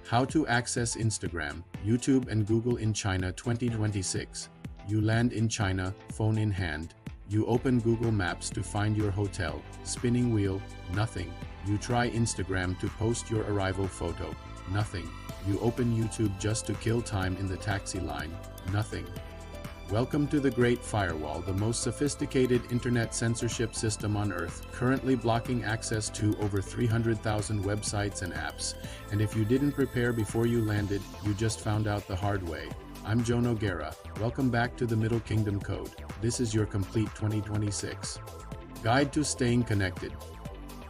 How to access Instagram, YouTube and Google in China 2026. You land in China, phone in hand. You open Google Maps to find your hotel. Spinning wheel, nothing. You try Instagram to post your arrival photo. Nothing. You open YouTube just to kill time in the taxi line. Nothing. Welcome to the Great Firewall, the most sophisticated internet censorship system on Earth, currently blocking access to over 300,000 websites and apps. And if you didn't prepare before you landed, you just found out the hard way. I'm Joe Noguera. Welcome back to the Middle Kingdom Code. This is your complete 2026 guide to staying connected.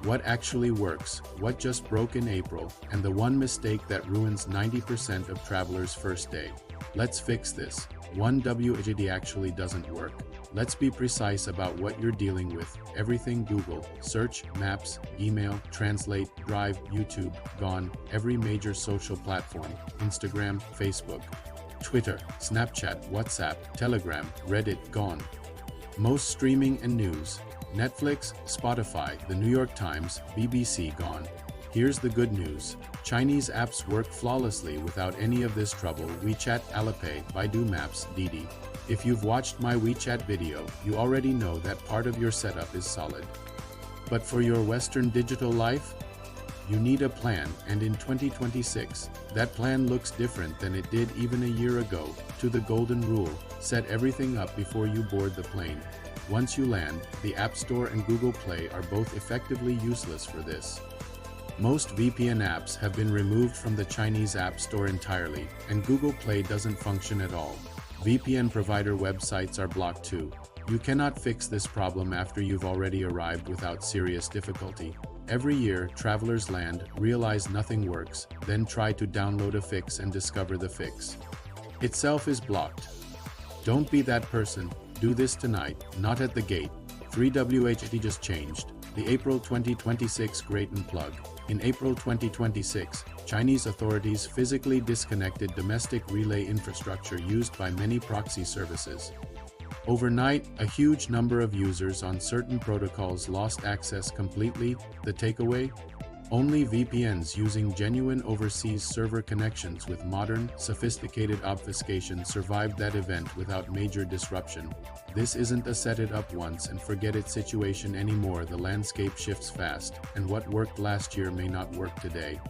What actually works, what just broke in April, and the one mistake that ruins 90% of travelers' first day. Let's fix this. 1. WHD actually doesn't work. Let's be precise about what you're dealing with. Everything Google, search, maps, email, translate, drive, YouTube, gone. Every major social platform, Instagram, Facebook, Twitter, Snapchat, WhatsApp, Telegram, Reddit, gone. Most streaming and news, Netflix, Spotify, the New York Times, BBC, gone. Here's the good news. Chinese apps work flawlessly without any of this trouble. WeChat, Alipay, Baidu Maps, Didi. If you've watched my WeChat video, you already know that part of your setup is solid. But for your Western digital life, you need a plan, and in 2026, that plan looks different than it did even a year ago. To the golden rule, set everything up before you board the plane. Once you land, the App Store and Google Play are both effectively useless for this. Most VPN apps have been removed from the Chinese App Store entirely, and Google Play doesn't function at all. VPN provider websites are blocked too. You cannot fix this problem after you've already arrived without serious difficulty. Every year, travelers land, realize nothing works, then try to download a fix and discover the fix itself is blocked. Don't be that person. Do this tonight, not at the gate. 3. WHD just changed. The April 2026 Great Unplug. In April 2026, Chinese authorities physically disconnected domestic relay infrastructure used by many proxy services. Overnight, a huge number of users on certain protocols lost access completely. The takeaway? Only VPNs using genuine overseas server connections with modern, sophisticated obfuscation survived that event without major disruption. This isn't a set it up once and forget it situation anymore. The landscape shifts fast, and what worked last year may not work today.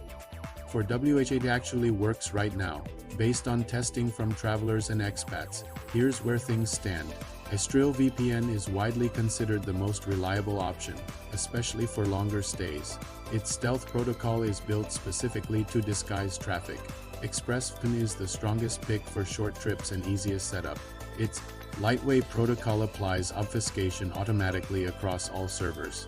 For WHD actually works right now. Based on testing from travelers and expats, here's where things stand. Estrel VPN is widely considered the most reliable option, especially for longer stays. Its stealth protocol is built specifically to disguise traffic. ExpressVPN is the strongest pick for short trips and easiest setup. Its lightweight protocol applies obfuscation automatically across all servers.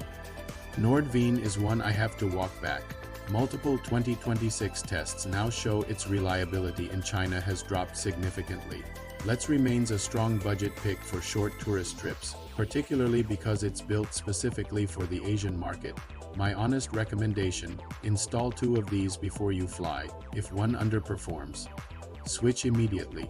NordVPN is one I have to walk back. Multiple 2026 tests now show its reliability in China has dropped significantly. Let's remains a strong budget pick for short tourist trips, particularly because it's built specifically for the Asian market. My honest recommendation, install 2 of these before you fly. If one underperforms, switch immediately.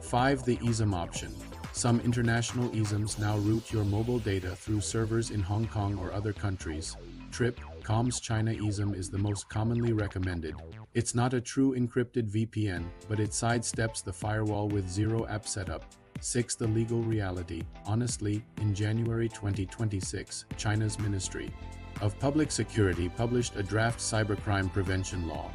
5. The eSIM option. Some international eSIMs now route your mobile data through servers in Hong Kong or other countries. Trip.com's China eSIM is the most commonly recommended. It's not a true encrypted VPN, but it sidesteps the firewall with zero app setup. 6. The legal reality. Honestly, in January 2026, China's Ministry of Public Security published a draft cybercrime prevention law.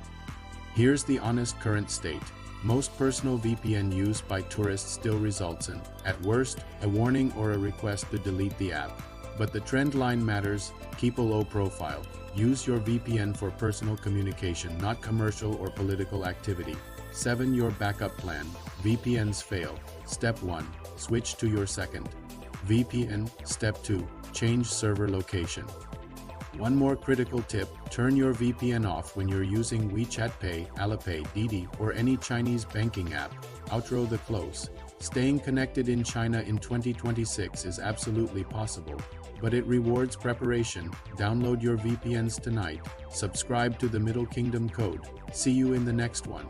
Here's the honest current state. Most personal VPN used by tourists still results in, at worst, a warning or a request to delete the app. But the trend line matters. Keep a low profile. Use your VPN for personal communication, not commercial or political activity. 7. Your backup plan. VPNs fail. Step 1. Switch to your second VPN. Step 2. Change server location. One more critical tip, turn your VPN off when you're using WeChat Pay, Alipay, Didi, or any Chinese banking app. Outro the close. Staying connected in China in 2026 is absolutely possible, but it rewards preparation. Download your VPNs tonight. Subscribe to the Middle Kingdom Code. See you in the next one.